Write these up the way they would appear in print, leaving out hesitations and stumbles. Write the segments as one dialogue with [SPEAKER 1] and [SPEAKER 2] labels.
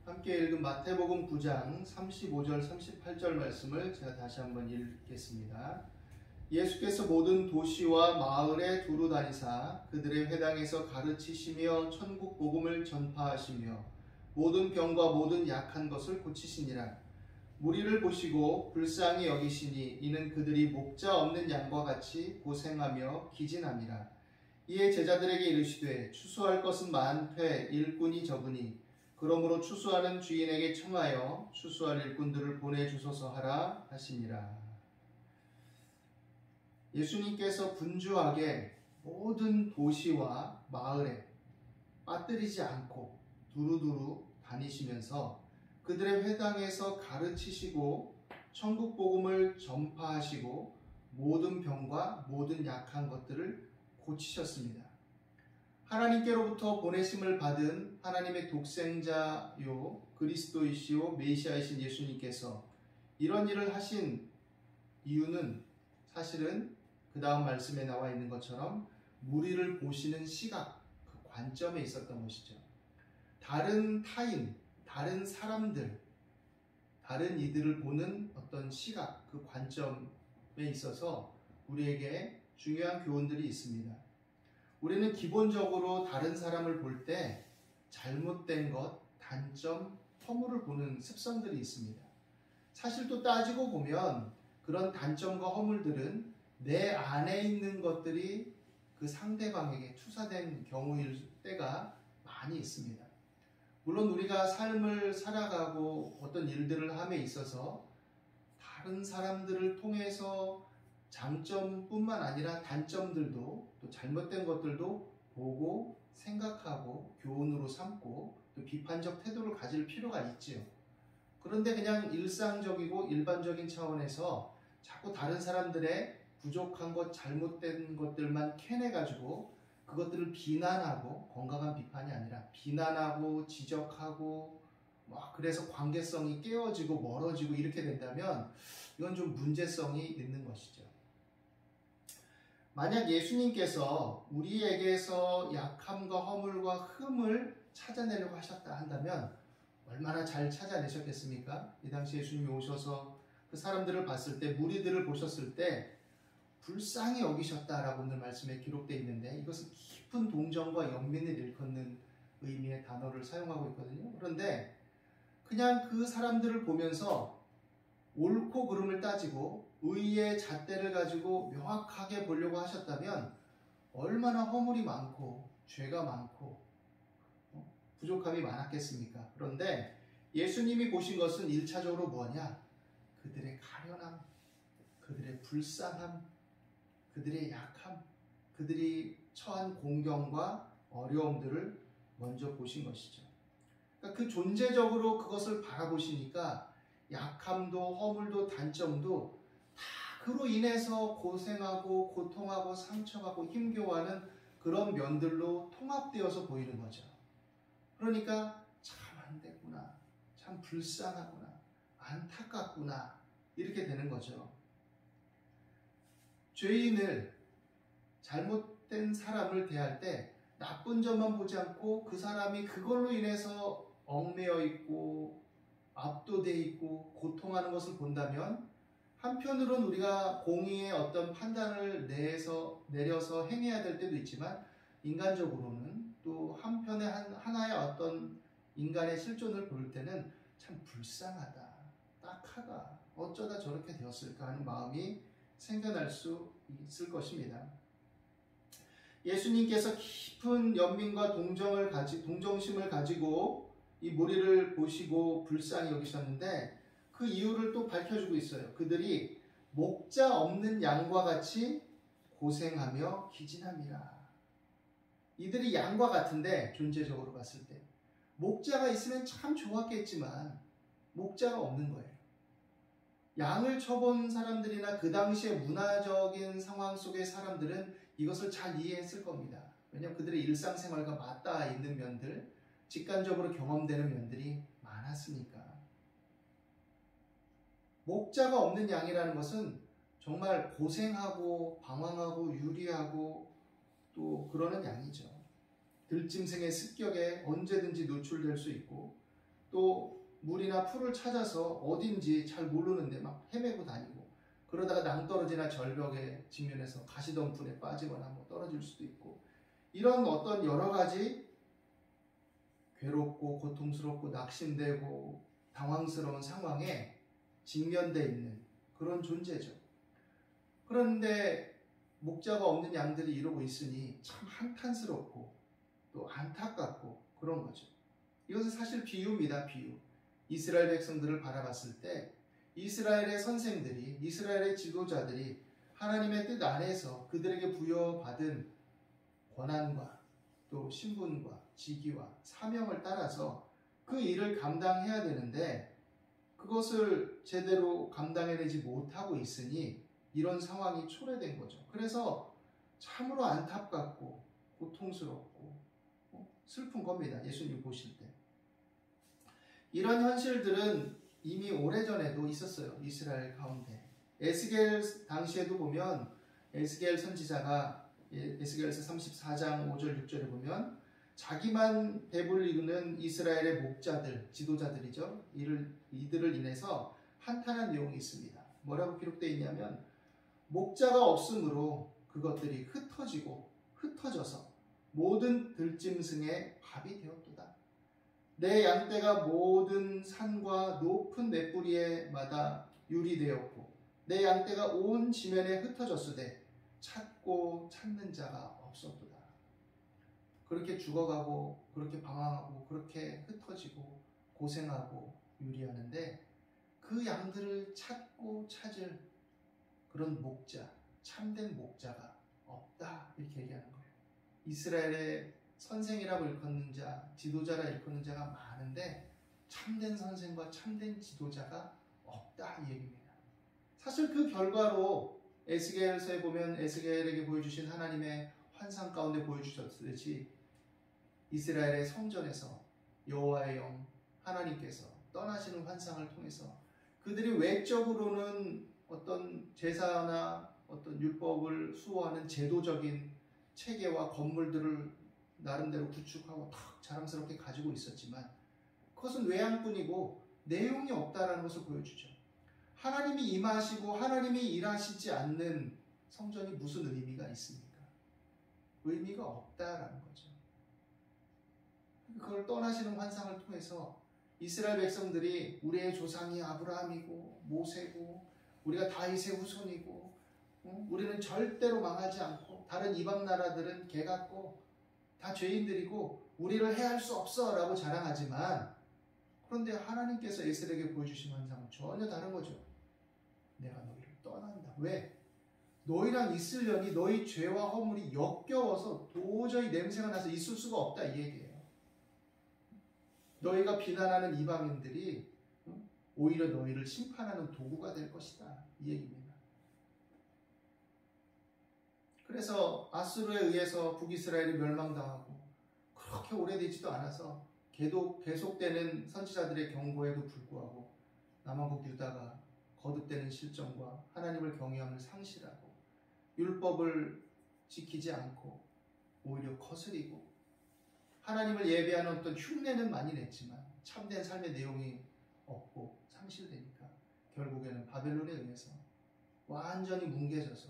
[SPEAKER 1] 함께 읽은 마태복음 9장 35절 38절 말씀을 제가 다시 한번 읽겠습니다. 예수께서 모든 도시와 마을에 두루 다니사 그들의 회당에서 가르치시며 천국 복음을 전파하시며 모든 병과 모든 약한 것을 고치시니라. 무리를 보시고 불쌍히 여기시니 이는 그들이 목자 없는 양과 같이 고생하며 기진함이라. 이에 제자들에게 이르시되 추수할 것은 많되 일꾼이 적으니 그러므로 추수하는 주인에게 청하여 추수할 일꾼들을 보내주소서 하라 하시니라. 예수님께서 분주하게 모든 도시와 마을에 빠뜨리지 않고 두루두루 다니시면서 그들의 회당에서 가르치시고 천국 복음을 전파하시고 모든 병과 모든 약한 것들을 고치셨습니다. 하나님께로부터 보내심을 받은 하나님의 독생자요 그리스도이시요 메시아이신 예수님께서 이런 일을 하신 이유는 사실은 그 다음 말씀에 나와 있는 것처럼 무리를 보시는 시각, 그 관점에 있었던 것이죠. 다른 타인, 다른 사람들, 다른 이들을 보는 어떤 시각, 그 관점에 있어서 우리에게 중요한 교훈들이 있습니다. 우리는 기본적으로 다른 사람을 볼 때 잘못된 것, 단점, 허물을 보는 습성들이 있습니다. 사실 또 따지고 보면 그런 단점과 허물들은 내 안에 있는 것들이 그 상대방에게 투사된 경우일 때가 많이 있습니다. 물론 우리가 삶을 살아가고 어떤 일들을 함에 있어서 다른 사람들을 통해서 장점뿐만 아니라 단점들도 또 잘못된 것들도 보고 생각하고 교훈으로 삼고 또 비판적 태도를 가질 필요가 있지요. 그런데 그냥 일상적이고 일반적인 차원에서 자꾸 다른 사람들의 부족한 것, 잘못된 것들만 캐내가지고 그것들을 비난하고, 건강한 비판이 아니라 비난하고 지적하고 그래서 관계성이 깨어지고 멀어지고 이렇게 된다면 이건 좀 문제성이 있는 것이죠. 만약 예수님께서 우리에게서 약함과 허물과 흠을 찾아내려고 하셨다 한다면 얼마나 잘 찾아내셨겠습니까? 이 당시 예수님이 오셔서 그 사람들을 봤을 때, 무리들을 보셨을 때 불쌍히 여기셨다라고 오늘 말씀에 기록되어 있는데 이것은 깊은 동정과 연민을 일컫는 의미의 단어를 사용하고 있거든요. 그런데 그냥 그 사람들을 보면서 옳고 그름을 따지고 의의 잣대를 가지고 명확하게 보려고 하셨다면 얼마나 허물이 많고 죄가 많고 부족함이 많았겠습니까? 그런데 예수님이 보신 것은 1차적으로 뭐냐? 그들의 가련함, 그들의 불쌍함, 그들의 약함, 그들이 처한 공경과 어려움들을 먼저 보신 것이죠. 그러니까 그 존재적으로 그것을 바라보시니까 약함도 허물도 단점도 다 그로 인해서 고생하고 고통하고 상처받고 힘겨워하는 그런 면들로 통합되어서 보이는 거죠. 그러니까 참 안 됐구나, 참 불쌍하구나, 안타깝구나 이렇게 되는 거죠. 죄인을, 잘못된 사람을 대할 때 나쁜 점만 보지 않고 그 사람이 그걸로 인해서 얽매여 있고 압도되어 있고 고통하는 것을 본다면 한편으로는 우리가 공의의 어떤 판단을 내려서 행해야 될 때도 있지만 인간적으로는 또 한편의 하나의 어떤 인간의 실존을 볼 때는 참 불쌍하다, 딱하다, 어쩌다 저렇게 되었을까 하는 마음이 생겨날 수 있을 것입니다. 예수님께서 깊은 연민과 동정심을 가지고 이 무리를 보시고 불쌍히 여기셨는데 그 이유를 또 밝혀주고 있어요. 그들이 목자 없는 양과 같이 고생하며 기진함이라. 이들이 양과 같은데 존재적으로 봤을 때 목자가 있으면 참 좋았겠지만 목자가 없는 거예요. 양을 쳐본 사람들이나 그 당시의 문화적인 상황 속의 사람들은 이것을 잘 이해했을 겁니다. 왜냐하면 그들의 일상생활과 맞닿아 있는 면들, 직관적으로 경험되는 면들이 많았으니까. 목자가 없는 양이라는 것은 정말 고생하고 방황하고 유리하고 또 그러는 양이죠. 들짐승의 습격에 언제든지 노출될 수 있고 또 물이나 풀을 찾아서 어딘지 잘 모르는데 막 헤매고 다니고, 그러다가 낭떠러지나 절벽에 직면해서 가시덤불에 빠지거나 뭐 떨어질 수도 있고, 이런 어떤 여러 가지 괴롭고 고통스럽고 낙심되고 당황스러운 상황에 직면되어 있는 그런 존재죠. 그런데 목자가 없는 양들이 이러고 있으니 참 한탄스럽고 또 안타깝고 그런 거죠. 이것은 사실 비유입니다. 비유. 이스라엘 백성들을 바라봤을 때 이스라엘의 선생들이, 이스라엘의 지도자들이 하나님의 뜻 안에서 그들에게 부여받은 권한과 또 신분과 직위와 사명을 따라서 그 일을 감당해야 되는데 그것을 제대로 감당해내지 못하고 있으니 이런 상황이 초래된 거죠. 그래서 참으로 안타깝고 고통스럽고 슬픈 겁니다. 예수님 보실 때. 이런 현실들은 이미 오래전에도 있었어요. 이스라엘 가운데. 에스겔 당시에도 보면 에스겔 선지자가 에스겔서 34장 5절 6절에 보면 자기만 배불리는 이스라엘의 목자들, 지도자들이죠. 이들을 인해서 한탄한 내용이 있습니다. 뭐라고 기록되어 있냐면 목자가 없으므로 그것들이 흩어지고 흩어져서 모든 들짐승의 밥이 되었도다. 내 양떼가 모든 산과 높은 맷뿌리에마다 유리되었고 내 양떼가 온 지면에 흩어졌으되 찾고 찾는 자가 없었도다. 그렇게 죽어가고 그렇게 방황하고 그렇게 흩어지고 고생하고 유리하는데 그 양들을 찾고 찾을 그런 목자, 참된 목자가 없다, 이렇게 얘기하는 거예요. 이스라엘의 선생이라고 일컫는 자, 지도자라 일컫는 자가 많은데 참된 선생과 참된 지도자가 없다, 이 얘기입니다. 사실 그 결과로 에스겔서에 보면 에스겔에게 보여주신 하나님의 환상 가운데 보여주셨듯이 이스라엘의 성전에서 여호와의 영 하나님께서 떠나시는 환상을 통해서 그들이 외적으로는 어떤 제사나 어떤 율법을 수호하는 제도적인 체계와 건물들을 나름대로 구축하고 탁 자랑스럽게 가지고 있었지만 그것은 외양뿐이고 내용이 없다라는 것을 보여주죠. 하나님이 임하시고 하나님이 일하시지 않는 성전이 무슨 의미가 있습니까? 의미가 없다라는 거죠. 그걸 떠나시는 환상을 통해서 이스라엘 백성들이 우리의 조상이 아브라함이고 모세고 우리가 다윗의 후손이고 우리는 절대로 망하지 않고 다른 이방 나라들은 개 같고 다 죄인들이고 우리를 해할 수 없어 라고 자랑하지만 그런데 하나님께서 에스겔에게 보여주신 환상은 전혀 다른 거죠. 내가 너희를 떠난다. 왜? 너희랑 있으려니 너희 죄와 허물이 역겨워서 도저히 냄새가 나서 있을 수가 없다, 이 얘기예요. 너희가 비난하는 이방인들이 오히려 너희를 심판하는 도구가 될 것이다, 이 얘기입니다. 그래서 아수르에 의해서 북이스라엘이 멸망당하고 그렇게 오래되지도 않아서 계속되는 선지자들의 경고에도 불구하고 남한국 유다가 거듭되는 실정과 하나님을 경외함을 상실하고 율법을 지키지 않고 오히려 거스리고 하나님을 예배하는 어떤 흉내는 많이 냈지만 참된 삶의 내용이 없고 상실되니까 결국에는 바벨론에 의해서 완전히 뭉개져서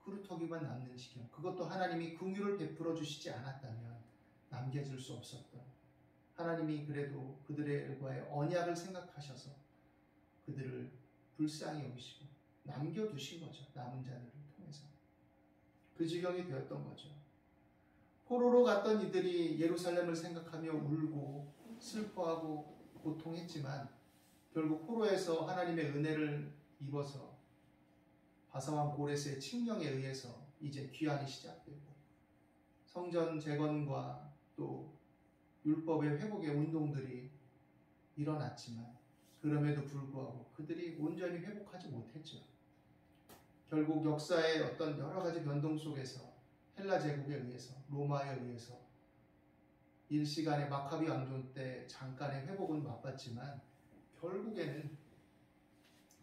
[SPEAKER 1] 그루터기만 남는 지경, 그것도 하나님이 긍휼을 베풀어 주시지 않았다면 남겨질 수 없었던, 하나님이 그래도 그들과의 언약을 생각하셔서 그들을 불쌍히 여기시고 남겨두신 거죠. 남은 자들을 통해서 그 지경이 되었던 거죠. 포로로 갔던 이들이 예루살렘을 생각하며 울고 슬퍼하고 고통했지만 결국 포로에서 하나님의 은혜를 입어서 바사왕 고레스의 칙령에 의해서 이제 귀환이 시작되고 성전 재건과 또 율법의 회복의 운동들이 일어났지만 그럼에도 불구하고 그들이 온전히 회복하지 못했죠. 결국 역사의 어떤 여러 가지 변동 속에서 헬라 제국에 의해서, 로마에 의해서 일시간의 마카비 왕조 때 잠깐의 회복은 맛봤지만 결국에는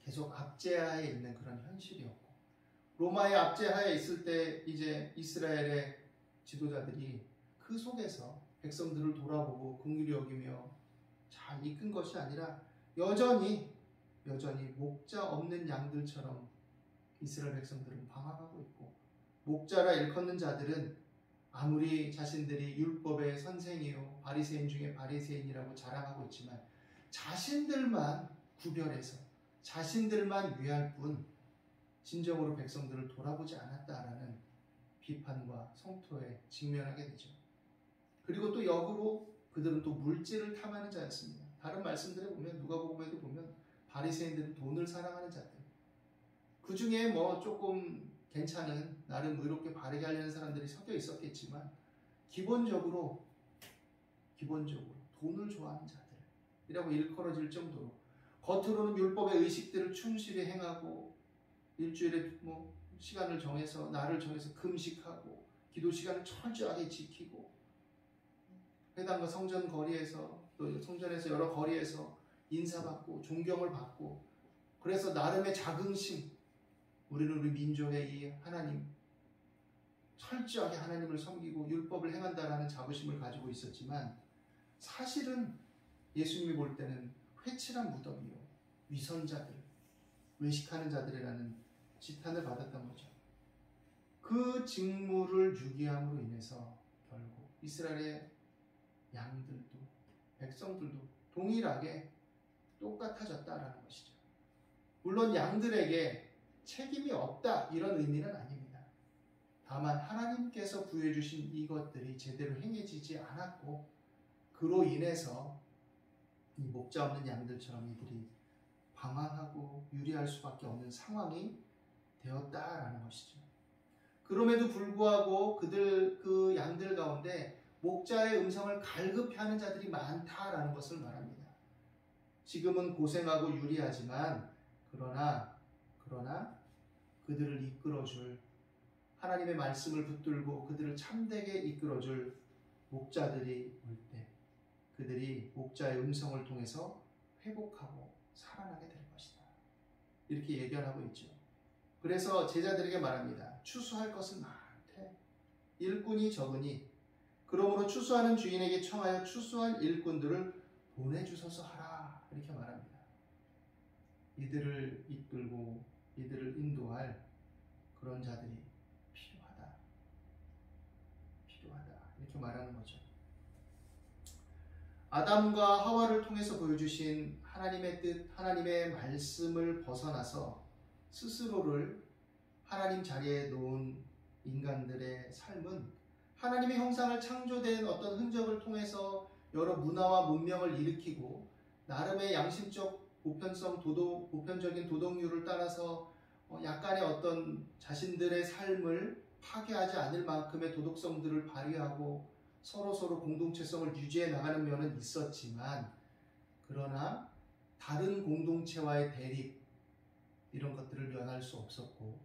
[SPEAKER 1] 계속 압제하에 있는 그런 현실이었고, 로마의 압제하에 있을 때 이제 이스라엘의 지도자들이 그 속에서 백성들을 돌아보고 긍휼히 여기며 잘 이끈 것이 아니라 여전히 목자 없는 양들처럼 이스라엘 백성들은 방황하고 있고, 목자라 일컫는 자들은 아무리 자신들이 율법의 선생이요 바리새인 중에 바리새인이라고 자랑하고 있지만 자신들만 구별해서 자신들만 위할 뿐 진정으로 백성들을 돌아보지 않았다라는 비판과 성토에 직면하게 되죠. 그리고 또 역으로 그들은 또 물질을 탐하는 자였습니다. 다른 말씀들에 보면, 누가복음에도 보면 바리새인들은 돈을 사랑하는 자들, 그 중에 뭐 조금 괜찮은 나름 의롭게 바르게 하려는 사람들이 섞여 있었겠지만 기본적으로 돈을 좋아하는 자들이라고 일컬어질 정도로 겉으로는 율법의 의식들을 충실히 행하고 일주일에 뭐 시간을 정해서 날을 정해서 금식하고 기도 시간을 철저하게 지키고 회당과 성전 거리에서 또 성전에서 여러 거리에서 인사받고 존경을 받고, 그래서 나름의 자긍심, 우리는 우리 민족의 이 하나님 철저하게 하나님을 섬기고 율법을 행한다라는 자부심을 가지고 있었지만 사실은 예수님이 볼 때는 회칠한 무덤이요 위선자들, 외식하는 자들이라는 지탄을 받았던 거죠. 그 직무를 유기함으로 인해서 결국 이스라엘의 양들도 백성들도 동일하게 똑같아졌다라는 것이죠. 물론 양들에게 책임이 없다 이런 의미는 아닙니다. 다만 하나님께서 부여주신 이것들이 제대로 행해지지 않았고 그로 인해서 이 목자 없는 양들처럼 이들이 방황하고 유리할 수밖에 없는 상황이 되었다라는 것이죠. 그럼에도 불구하고 그 양들 가운데 목자의 음성을 갈급히 하는 자들이 많다라는 것을 말합니다. 지금은 고생하고 유리하지만 그러나 그들을 이끌어줄, 하나님의 말씀을 붙들고 그들을 참되게 이끌어줄 목자들이 올 때 그들이 목자의 음성을 통해서 회복하고 살아나게 될 것이다, 이렇게 예견하고 있죠. 그래서 제자들에게 말합니다. 추수할 것은 많되 일꾼이 적으니 그러므로 추수하는 주인에게 청하여 추수할 일꾼들을 보내주소서 하라, 이렇게 말합니다. 이들을 이끌고 이들을 인도할 그런 자들이 필요하다 이렇게 말하는 거죠. 아담과 하와를 통해서 보여주신 하나님의 뜻, 하나님의 말씀을 벗어나서 스스로를 하나님 자리에 놓은 인간들의 삶은 하나님의 형상을 창조된 어떤 흔적을 통해서 여러 문화와 문명을 일으키고 나름의 양심적 보편적인 도덕률을 따라서 약간의 어떤 자신들의 삶을 파괴하지 않을 만큼의 도덕성들을 발휘하고 서로 공동체성을 유지해 나가는 면은 있었지만, 그러나 다른 공동체와의 대립 이런 것들을 면할 수 없었고,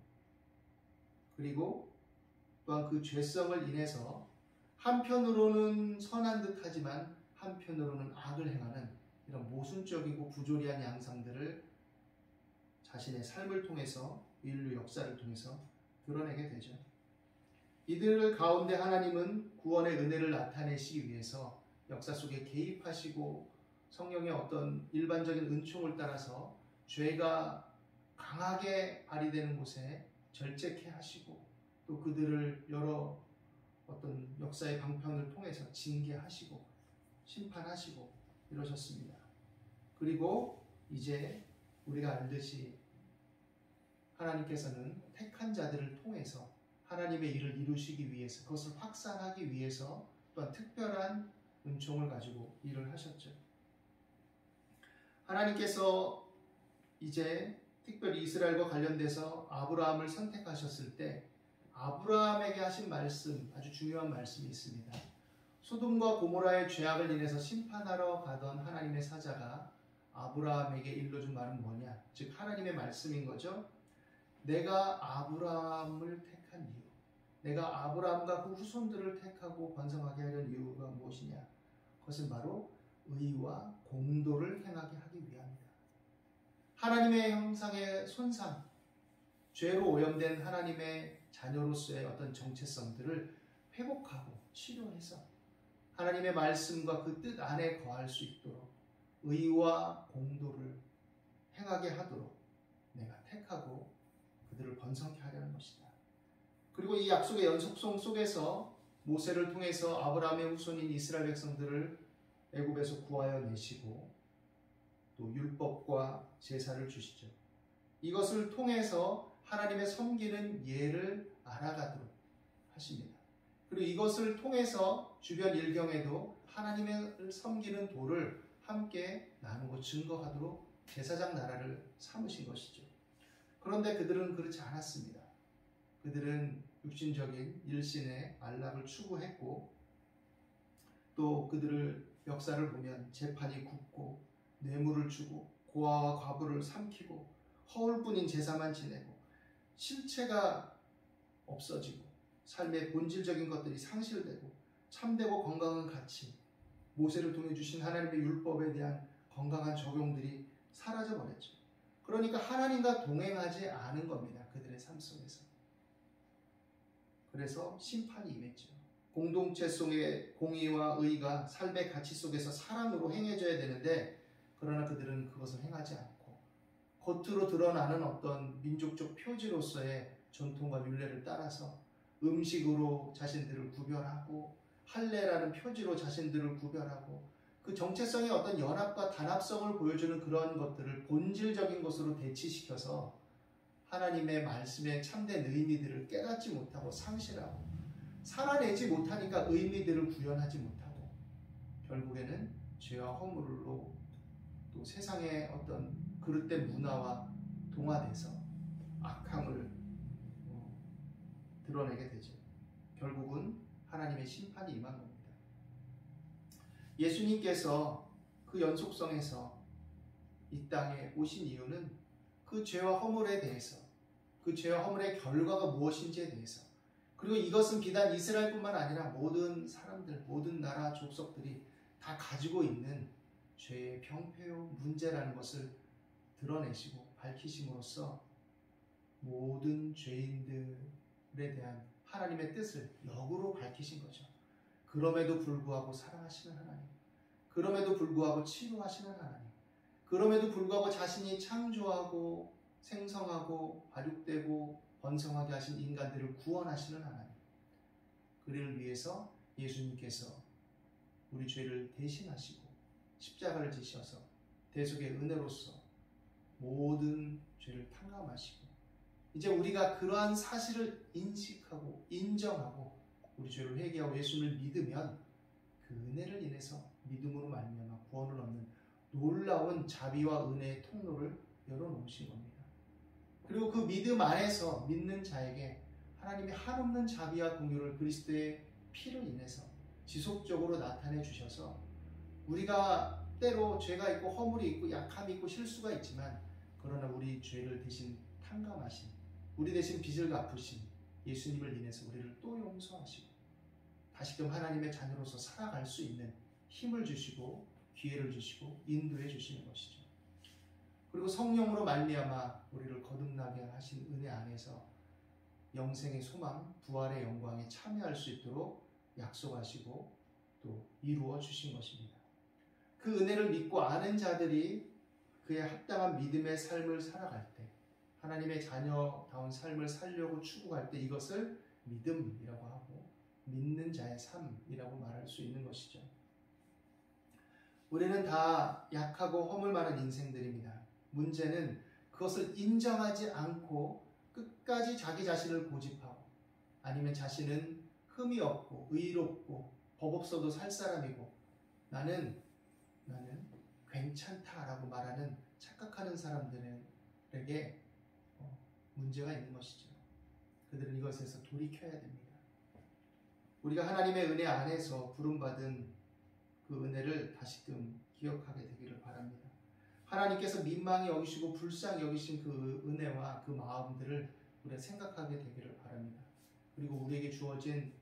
[SPEAKER 1] 그리고 또한 그 죄성을 인해서 한편으로는 선한 듯하지만 한편으로는 악을 행하는 이런 모순적이고 부조리한 양상들을 자신의 삶을 통해서, 인류 역사를 통해서 드러내게 되죠. 이들 가운데 하나님은 구원의 은혜를 나타내시기 위해서 역사 속에 개입하시고 성령의 어떤 일반적인 은총을 따라서 죄가 강하게 발휘되는 곳에 절제케 하시고 또 그들을 여러 어떤 역사의 방편을 통해서 징계하시고 심판하시고 이러셨습니다. 그리고 이제 우리가 알듯이 하나님께서는 택한 자들을 통해서 하나님의 일을 이루시기 위해서, 그것을 확산하기 위해서 또한 특별한 은총을 가지고 일을 하셨죠. 하나님께서 이제 특별히 이스라엘과 관련돼서 아브라함을 선택하셨을 때 아브라함에게 하신 말씀, 아주 중요한 말씀이 있습니다. 소돔과 고모라의 죄악을 인해서 심판하러 가던 하나님의 사자가 아브라함에게 일러준 말은 뭐냐? 즉 하나님의 말씀인 거죠. 내가 아브라함을 택한 이유, 내가 아브라함과 그 후손들을 택하고 번성하게 하려는 이유가 무엇이냐? 그것은 바로 의와 공도를 행하게 하기 위함이다. 하나님의 형상의 손상, 죄로 오염된 하나님의 자녀로서의 어떤 정체성들을 회복하고 치료해서 하나님의 말씀과 그 뜻 안에 거할 수 있도록 의와 공도를 행하게 하도록 내가 택하고 그들을 번성케 하려는 것이다. 그리고 이 약속의 연속성 속에서 모세를 통해서 아브라함의 후손인 이스라엘 백성들을 애굽에서 구하여 내시고 또 율법과 제사를 주시죠. 이것을 통해서 하나님의 섬기는 예를 알아가도록 하십니다. 그리고 이것을 통해서 주변 일경에도 하나님을 섬기는 도를 함께 나누고 증거하도록 제사장 나라를 삼으신 것이죠. 그런데 그들은 그렇지 않았습니다. 그들은 육신적인 일신의 안락을 추구했고 또 그들을 역사를 보면 재판이 굽고 뇌물을 주고 고아와 과부를 삼키고 허울뿐인 제사만 지내고 실체가 없어지고 삶의 본질적인 것들이 상실되고 참되고 건강한 가치, 모세를 통해 주신 하나님의 율법에 대한 건강한 적용들이 사라져버렸죠. 그러니까 하나님과 동행하지 않은 겁니다. 그들의 삶 속에서. 그래서 심판이 임했죠. 공동체 속의 공의와 의가 삶의 가치 속에서 사랑으로 행해져야 되는데 그러나 그들은 그것을 행하지 않고 겉으로 드러나는 어떤 민족적 표지로서의 전통과 율례를 따라서 음식으로 자신들을 구별하고 할례라는 표지로 자신들을 구별하고 그 정체성의 어떤 연합과 단합성을 보여주는 그런 것들을 본질적인 것으로 대치시켜서 하나님의 말씀의 참된 의미들을 깨닫지 못하고 상실하고 살아내지 못하니까 의미들을 구현하지 못하고 결국에는 죄와 허물로 또 세상의 어떤 그릇된 문화와 동화돼서 악함을 드러내게 되죠. 결국은 하나님의 심판이 임한 겁니다. 예수님께서 그 연속성에서 이 땅에 오신 이유는 그 죄와 허물에 대해서, 그 죄와 허물의 결과가 무엇인지에 대해서, 그리고 이것은 비단 이스라엘뿐만 아니라 모든 사람들, 모든 나라 족속들이 다 가지고 있는 죄의 병폐요 문제라는 것을 드러내시고 밝히심으로써 모든 죄인들에 대한 하나님의 뜻을 역으로 밝히신 거죠. 그럼에도 불구하고 사랑하시는 하나님, 그럼에도 불구하고 치료하시는 하나님, 그럼에도 불구하고 자신이 창조하고 생성하고 발육되고 번성하게 하신 인간들을 구원하시는 하나님, 그를 위해서 예수님께서 우리 죄를 대신하시고 십자가를 지셔서 대속의 은혜로서 모든 죄를 탕감하시고 이제 우리가 그러한 사실을 인식하고 인정하고 우리 죄를 회개하고 예수님을 믿으면 그 은혜를 인해서 믿음으로 말미암아 구원을 얻는 놀라운 자비와 은혜의 통로를 열어놓으신 겁니다. 그리고 그 믿음 안에서 믿는 자에게 하나님의 한없는 자비와 공유를 그리스도의 피를 인해서 지속적으로 나타내 주셔서 우리가 때로 죄가 있고 허물이 있고 약함이 있고 실수가 있지만 그러나 우리 죄를 대신 탕감하신 우리 대신 빚을 갚으신 예수님을 인해서 우리를 또 용서하시고 다시금 하나님의 자녀로서 살아갈 수 있는 힘을 주시고 기회를 주시고 인도해 주시는 것이죠. 그리고 성령으로 말미암아 우리를 거듭나게 하신 은혜 안에서 영생의 소망, 부활의 영광에 참여할 수 있도록 약속하시고 또 이루어 주신 것입니다. 그 은혜를 믿고 아는 자들이 그의 합당한 믿음의 삶을 살아갈 때 하나님의 자녀다운 삶을 살려고 추구할 때 이것을 믿음이라고 하고 믿는 자의 삶이라고 말할 수 있는 것이죠. 우리는 다 약하고 허물 많은 인생들입니다. 문제는 그것을 인정하지 않고 끝까지 자기 자신을 고집하고 아니면 자신은 흠이 없고 의롭고 법 없어도 살 사람이고 나는 괜찮다라고 말하는 착각하는 사람들에게 문제가 있는 것이죠. 그들은 이것에서 돌이켜야 됩니다. 우리가 하나님의 은혜 안에서 부름받은 그 은혜를 다시금 기억하게 되기를 바랍니다. 하나님께서 민망히 여기시고 불쌍히 여기신 그 은혜와 그 마음들을 우리가 생각하게 되기를 바랍니다. 그리고 우리에게 주어진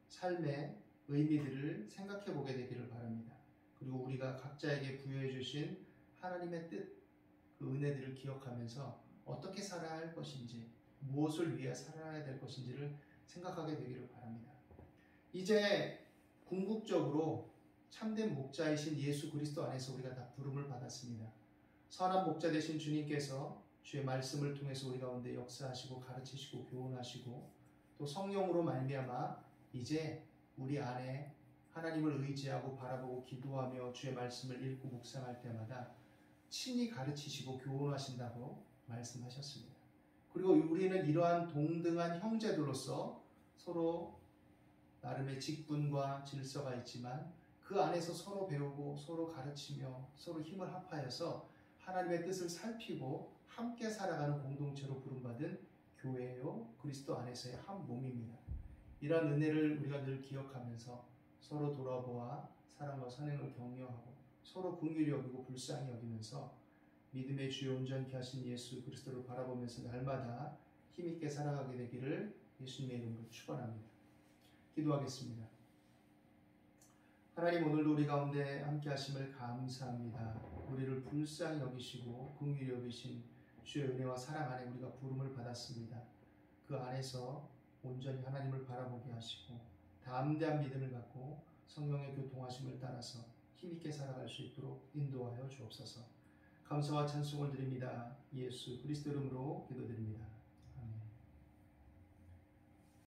[SPEAKER 1] 삶의 의미들을 생각해 보게 되기를 바랍니다. 그리고 우리가 각자에게 부여해 주신 하나님의 뜻, 그 은혜들을 기억하면서 어떻게 살아야 할 것인지, 무엇을 위해 살아야 될 것인지를 생각하게 되기를 바랍니다. 이제 궁극적으로 참된 목자이신 예수 그리스도 안에서 우리가 다 부름을 받았습니다. 선한 목자 되신 주님께서 주의 말씀을 통해서 우리 가운데 역사하시고 가르치시고 교훈하시고 또 성령으로 말미암아 이제 우리 안에 하나님을 의지하고 바라보고 기도하며 주의 말씀을 읽고 묵상할 때마다 친히 가르치시고 교훈하신다고 말씀하셨습니다. 그리고 우리는 이러한 동등한 형제들로서 서로 나름의 직분과 질서가 있지만 그 안에서 서로 배우고 서로 가르치며 서로 힘을 합하여서 하나님의 뜻을 살피고 함께 살아가는 공동체로 부름받은 교회요 그리스도 안에서의 한 몸입니다. 이러한 은혜를 우리가 늘 기억하면서 서로 돌아보아 사랑과 선행을 격려하고 서로 긍휼히 여기고 불쌍히 여기면서 믿음의 주요 온전케 하신 예수 그리스도를 바라보면서 날마다 힘있게 살아가게 되기를 예수님의 이름으로 축원합니다. 기도하겠습니다. 하나님, 오늘도 우리 가운데 함께 하심을 감사합니다. 우리를 불쌍히 여기시고 긍휼히 여기신 주의 은혜와 사랑 안에 우리가 부름을 받았습니다. 그 안에서 온전히 하나님을 바라보게 하시고 담대한 믿음을 갖고 성령의 교통하심을 따라서 힘있게 살아갈 수 있도록 인도하여 주옵소서. 감사와 찬송을 드립니다. 예수 그리스도 이름으로 기도드립니다.